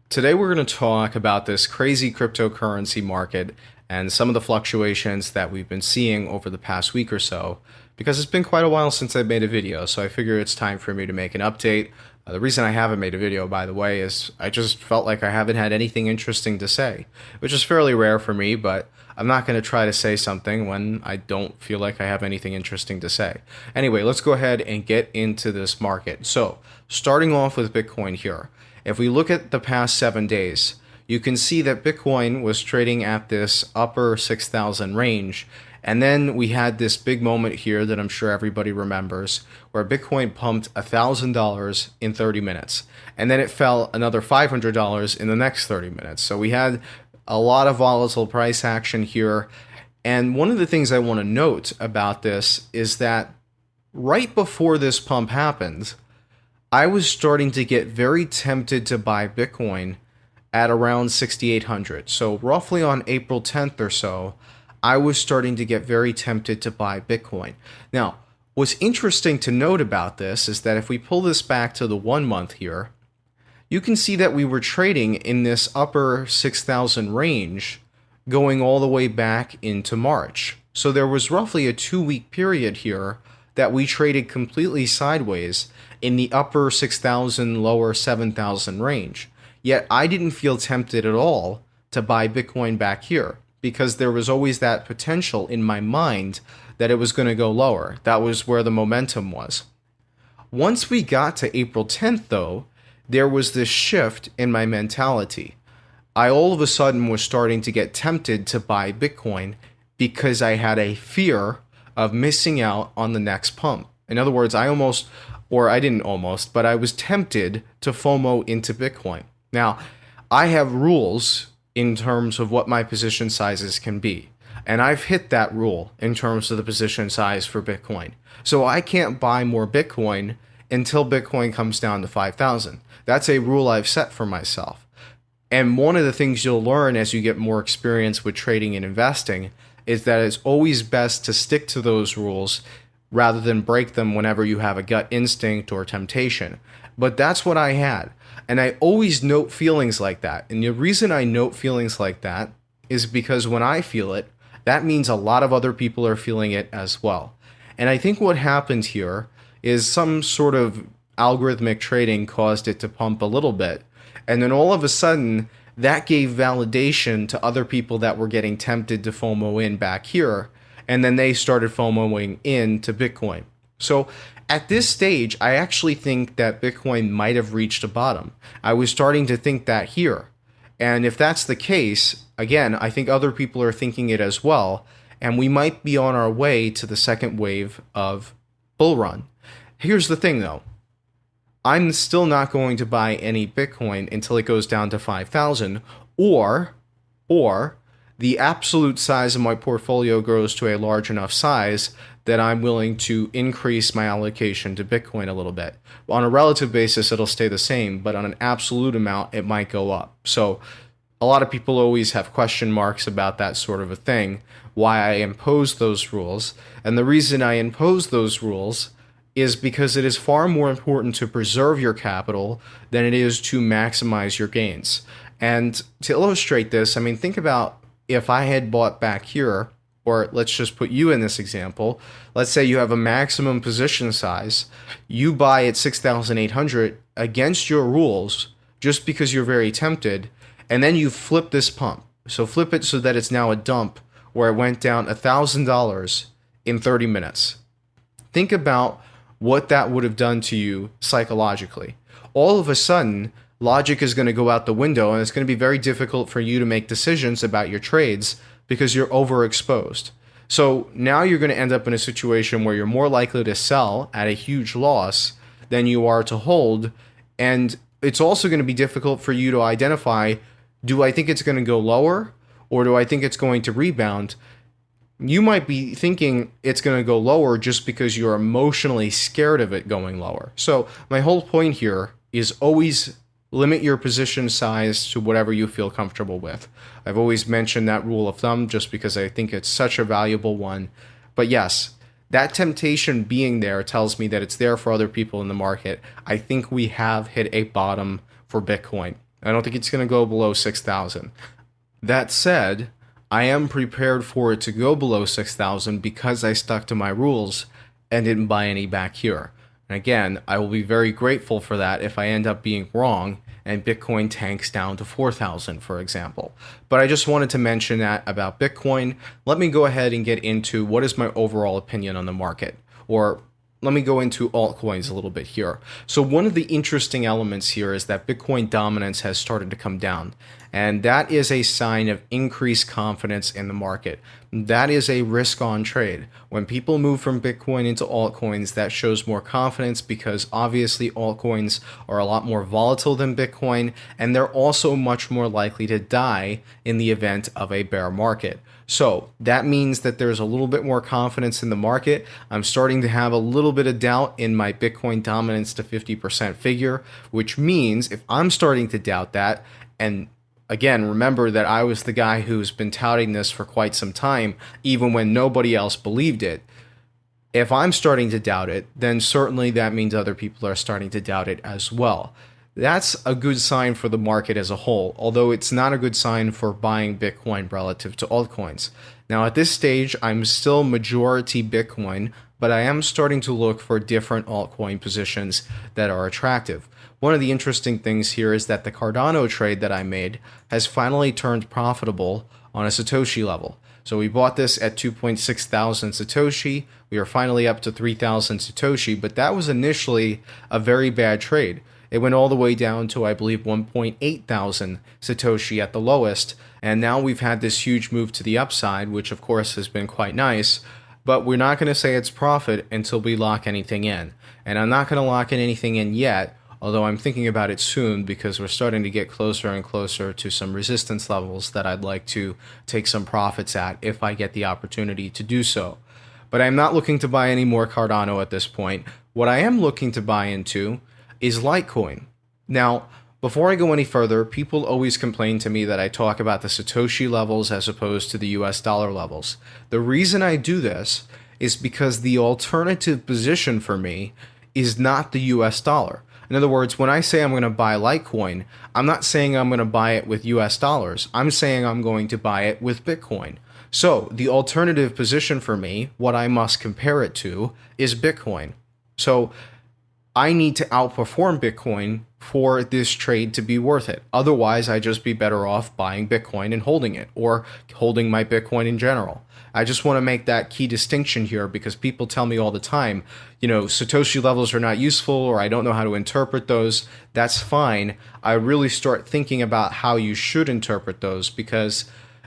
Today we're going to talk about this crazy cryptocurrency market and some of the fluctuations that we've been seeing over the past week or so, because it's been quite a while since I've made a video, so I figure it's time for me to make an update. The reason I haven't made a video, by the way, is I just felt like I haven't had anything interesting to say, which is fairly rare for me, but I'm not going to try to say something when I don't feel like I have anything interesting to say. Anyway, let's go ahead and get into this market. So, starting off with Bitcoin here. If we look at the past 7 days, you can see that Bitcoin was trading at this upper 6,000 range. And then we had this big moment here that I'm sure everybody remembers, where Bitcoin pumped $1,000 in 30 minutes. And then it fell another $500 in the next 30 minutes. So we had a lot of volatile price action here. And one of the things I want to note about this is that right before this pump happened, I was starting to get very tempted to buy Bitcoin at around 6,800. So roughly on April 10th or so, I was starting to get very tempted to buy Bitcoin. Now, what's interesting to note about this is that if we pull this back to the 1 month here, you can see that we were trading in this upper 6,000 range going all the way back into March. So there was roughly a 2-week period here that we traded completely sideways in the upper 6,000, lower 7,000 range. Yet I didn't feel tempted at all to buy Bitcoin back here because there was always that potential in my mind that it was going to go lower. That was where the momentum was. Once we got to April 10th, though, there was this shift in my mentality. I all of a sudden was starting to get tempted to buy Bitcoin because I had a fear of missing out on the next pump. In other words, I was tempted to FOMO into Bitcoin. Now, I have rules in terms of what my position sizes can be. And I've hit that rule in terms of the position size for Bitcoin. So I can't buy more Bitcoin until Bitcoin comes down to 5,000. That's a rule I've set for myself. And one of the things you'll learn as you get more experience with trading and investing is that it's always best to stick to those rules rather than break them whenever you have a gut instinct or temptation. But that's what I had. And I always note feelings like that. And the reason I note feelings like that is because when I feel it, that means a lot of other people are feeling it as well. And I think what happened here is some sort of algorithmic trading caused it to pump a little bit. And then all of a sudden, that gave validation to other people that were getting tempted to FOMO in back here. And then they started FOMOing into Bitcoin. So at this stage, I actually think that Bitcoin might have reached a bottom. I was starting to think that here. And if that's the case, again, I think other people are thinking it as well. And we might be on our way to the second wave of bull run. Here's the thing though. I'm still not going to buy any Bitcoin until it goes down to 5,000 or the absolute size of my portfolio grows to a large enough size that I'm willing to increase my allocation to Bitcoin a little bit. On a relative basis, it'll stay the same, but on an absolute amount, it might go up. So a lot of people always have question marks about that sort of a thing, why I impose those rules. And the reason I impose those rules is because it is far more important to preserve your capital than it is to maximize your gains. And to illustrate this, I mean, think about if I had bought back here, or let's just put you in this example. Let's say you have a maximum position size. You buy at 6,800 against your rules just because you're very tempted, and then you flip this pump. So flip it so that it's now a dump where it went down $1,000 in 30 minutes. Think about what that would have done to you psychologically. All of a sudden, logic is going to go out the window, and it's going to be very difficult for you to make decisions about your trades because you're overexposed. So now you're going to end up in a situation where you're more likely to sell at a huge loss than you are to hold. And it's also going to be difficult for you to identify, do I think it's going to go lower or do I think it's going to rebound? You might be thinking it's going to go lower just because you're emotionally scared of it going lower. So my whole point here is always limit your position size to whatever you feel comfortable with. I've always mentioned that rule of thumb just because I think it's such a valuable one. But yes, that temptation being there tells me that it's there for other people in the market. I think we have hit a bottom for Bitcoin. I don't think it's going to go below 6,000. That said, I am prepared for it to go below 6,000 because I stuck to my rules and didn't buy any back here. And again, I will be very grateful for that if I end up being wrong and Bitcoin tanks down to 4,000, for example. But I just wanted to mention that about Bitcoin. Let me go ahead and get into what is my overall opinion on the market, or let me go into altcoins a little bit here. So one of the interesting elements here is that Bitcoin dominance has started to come down. And that is a sign of increased confidence in the market. That is a risk-on trade. When people move from Bitcoin into altcoins, that shows more confidence because obviously altcoins are a lot more volatile than Bitcoin, and they're also much more likely to die in the event of a bear market. So that means that there's a little bit more confidence in the market. I'm starting to have a little bit of doubt in my Bitcoin dominance to 50% figure, which means if I'm starting to doubt that, and again, remember that I was the guy who's been touting this for quite some time, even when nobody else believed it. If I'm starting to doubt it, then certainly that means other people are starting to doubt it as well. That's a good sign for the market as a whole, although it's not a good sign for buying Bitcoin relative to altcoins. Now, at this stage, I'm still majority Bitcoin, but I am starting to look for different altcoin positions that are attractive. One of the interesting things here is that the Cardano trade that I made has finally turned profitable on a Satoshi level. So we bought this at 2.6 thousand Satoshi. We are finally up to 3,000 Satoshi, but that was initially a very bad trade. It went all the way down to, I believe, 1.8 thousand Satoshi at the lowest. And now we've had this huge move to the upside, which of course has been quite nice. But we're not going to say it's profit until we lock anything in. And I'm not going to lock in anything in yet, although I'm thinking about it soon because we're starting to get closer and closer to some resistance levels that I'd like to take some profits at if I get the opportunity to do so. But I'm not looking to buy any more Cardano at this point. What I am looking to buy into is Litecoin. Now, before I go any further, people always complain to me that I talk about the Satoshi levels as opposed to the US dollar levels. The reason I do this is because the alternative position for me is not the US dollar. In other words, when I say I'm going to buy Litecoin, I'm not saying I'm going to buy it with US dollars. I'm saying I'm going to buy it with Bitcoin. So the alternative position for me, what I must compare it to, is Bitcoin. So I need to outperform Bitcoin for this trade to be worth it. Otherwise, I'd just be better off buying Bitcoin and holding it, or holding my Bitcoin in general. I just want to make that key distinction here because people tell me all the time, Satoshi levels are not useful or I don't know how to interpret those. That's fine. I really start thinking about how you should interpret those because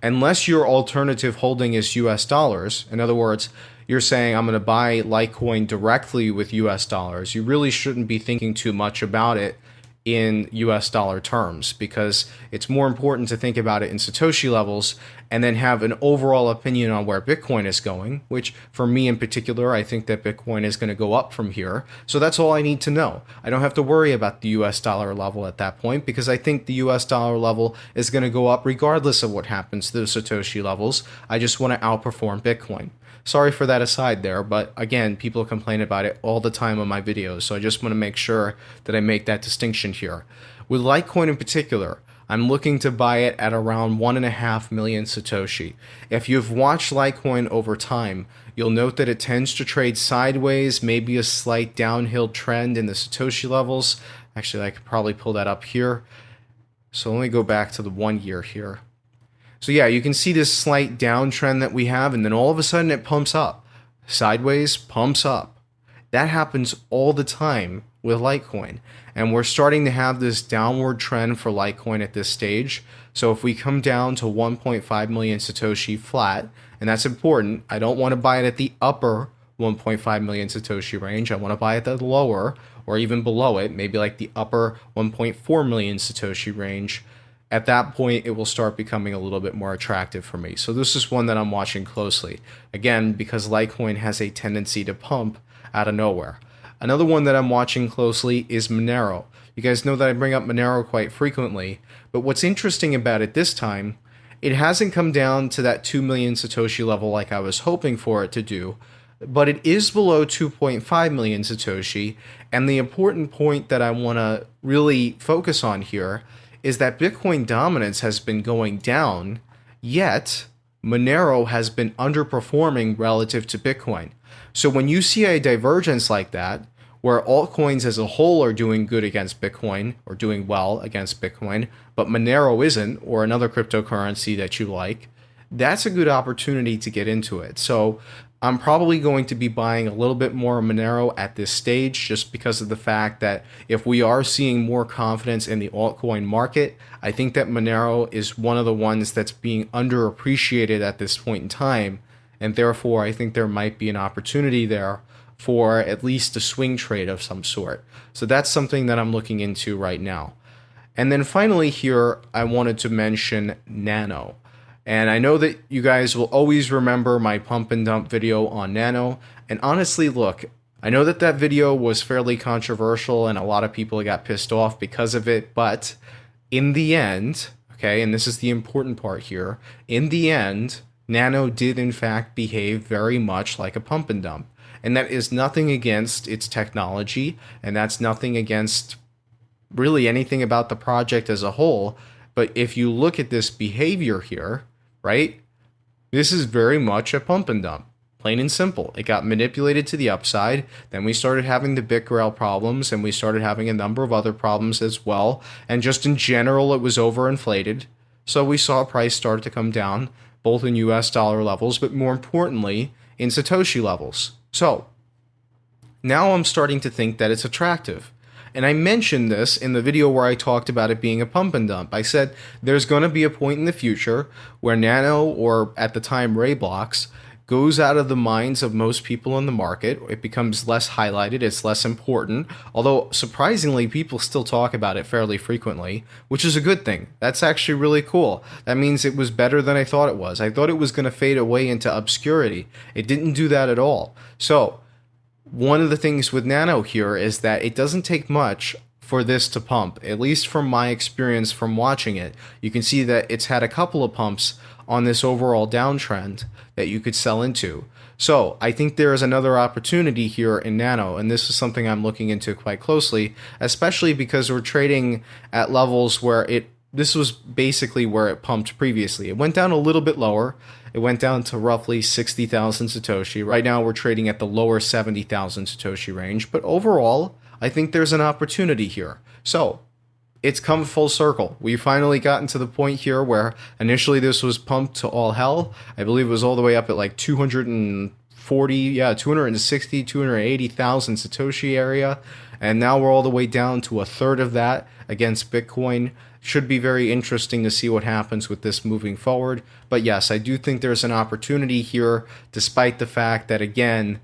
unless your alternative holding is US dollars, in other words, you're saying I'm going to buy Litecoin directly with US dollars, you really shouldn't be thinking too much about it in US dollar terms because it's more important to think about it in Satoshi levels and then have an overall opinion on where Bitcoin is going, which for me in particular, I think that Bitcoin is going to go up from here. So that's all I need to know. I don't have to worry about the US dollar level at that point because I think the US dollar level is going to go up regardless of what happens to the Satoshi levels. I just want to outperform Bitcoin. Sorry for that aside there, but again, people complain about it all the time on my videos, so I just want to make sure that I make that distinction here. With Litecoin in particular, I'm looking to buy it at around 1.5 million Satoshi. If you've watched Litecoin over time, you'll note that it tends to trade sideways, maybe a slight downhill trend in the Satoshi levels. Actually, I could probably pull that up here. So let me go back to the 1 year here. So yeah, you can see this slight downtrend that we have, and then all of a sudden it pumps up. Sideways, pumps up. That happens all the time with Litecoin. And we're starting to have this downward trend for Litecoin at this stage. So if we come down to 1.5 million Satoshi flat, and that's important, I don't want to buy it at the upper 1.5 million Satoshi range. I want to buy it at the lower, or even below it, maybe like the upper 1.4 million Satoshi range. At that point, it will start becoming a little bit more attractive for me. So this is one that I'm watching closely. Again, because Litecoin has a tendency to pump out of nowhere. Another one that I'm watching closely is Monero. You guys know that I bring up Monero quite frequently, but what's interesting about it this time, it hasn't come down to that 2 million Satoshi level like I was hoping for it to do, but it is below 2.5 million Satoshi, and the important point that I want to really focus on here is that Bitcoin dominance has been going down, yet Monero has been underperforming relative to Bitcoin. So when you see a divergence like that, where altcoins as a whole are doing good against Bitcoin or doing well against Bitcoin, but Monero isn't, or another cryptocurrency that you like, that's a good opportunity to get into it. So I'm probably going to be buying a little bit more Monero at this stage just because of the fact that if we are seeing more confidence in the altcoin market, I think that Monero is one of the ones that's being underappreciated at this point in time. And therefore, I think there might be an opportunity there for at least a swing trade of some sort. So that's something that I'm looking into right now. And then finally here, I wanted to mention Nano. And I know that you guys will always remember my pump and dump video on Nano. And honestly, look, I know that that video was fairly controversial and a lot of people got pissed off because of it. But in the end, okay, and this is the important part here, in the end, Nano did in fact behave very much like a pump and dump. And that is nothing against its technology, and that's nothing against really anything about the project as a whole. But if you look at this behavior here, right, this is very much a pump and dump, plain and simple. It got manipulated to the upside, then we started having the BitGrail problems, and we started having a number of other problems as well, and just in general it was overinflated. So we saw price start to come down, both in US dollar levels, but more importantly, in Satoshi levels. So now I'm starting to think that it's attractive. And I mentioned this in the video where I talked about it being a pump and dump. I said there's going to be a point in the future where Nano, or at the time Rayblocks, goes out of the minds of most people in the market. It becomes less highlighted, it's less important, although surprisingly people still talk about it fairly frequently, which is a good thing. That's actually really cool. That means it was better than I thought it was. I thought it was going to fade away into obscurity. It didn't do that at all. So one of the things with Nano here is that it doesn't take much for this to pump, at least from my experience from watching it. You can see that it's had a couple of pumps on this overall downtrend that you could sell into. So I think there is another opportunity here in Nano, and this is something I'm looking into quite closely, especially because we're trading at levels where this was basically where it pumped previously. It went down a little bit lower. It went down to roughly 60,000 Satoshi. Right now we're trading at the lower 70,000 Satoshi range, but overall, I think there's an opportunity here. So it's come full circle. We finally gotten to the point here where initially this was pumped to all hell. I believe it was all the way up at like 260, 280,000 Satoshi area. And now we're all the way down to a third of that against Bitcoin. Should be very interesting to see what happens with this moving forward. But yes, I do think there's an opportunity here, despite the fact that, again,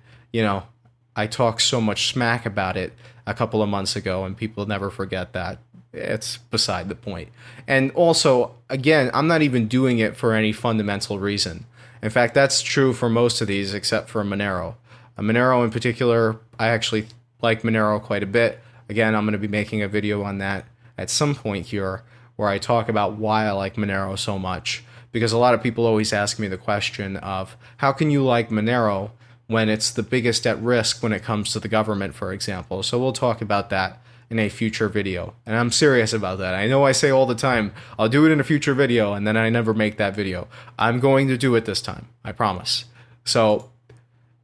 I talked so much smack about it a couple of months ago, and people never forget that. It's beside the point. And also, again, I'm not even doing it for any fundamental reason. In fact, that's true for most of these except for Monero. Monero in particular, I actually like Monero quite a bit. Again, I'm going to be making a video on that at some point here where I talk about why I like Monero so much. Because a lot of people always ask me the question of, how can you like Monero when it's the biggest at risk when it comes to the government, for example? So we'll talk about that in a future video. And I'm serious about that. I know I say all the time, I'll do it in a future video, and then I never make that video. I'm going to do it this time, I promise. So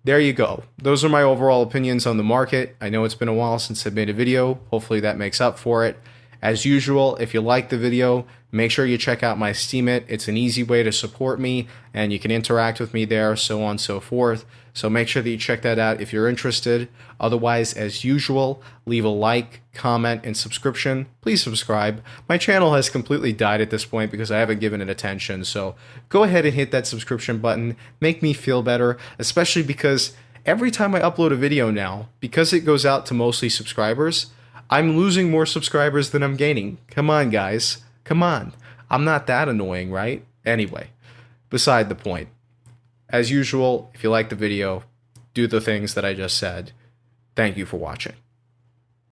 there you go. Those are my overall opinions on the market. I know it's been a while since I made a video. Hopefully that makes up for it. As usual, if you like the video, make sure you check out my Steemit. It's an easy way to support me, and you can interact with me there, so on and so forth. So make sure that you check that out if you're interested. Otherwise, as usual, leave a like, comment, and subscription. Please subscribe. My channel has completely died at this point because I haven't given it attention. So go ahead and hit that subscription button. Make me feel better, especially because every time I upload a video now, because it goes out to mostly subscribers, I'm losing more subscribers than I'm gaining. Come on, guys. Come on. I'm not that annoying, right? Anyway, beside the point. As usual, if you like the video, do the things that I just said. Thank you for watching.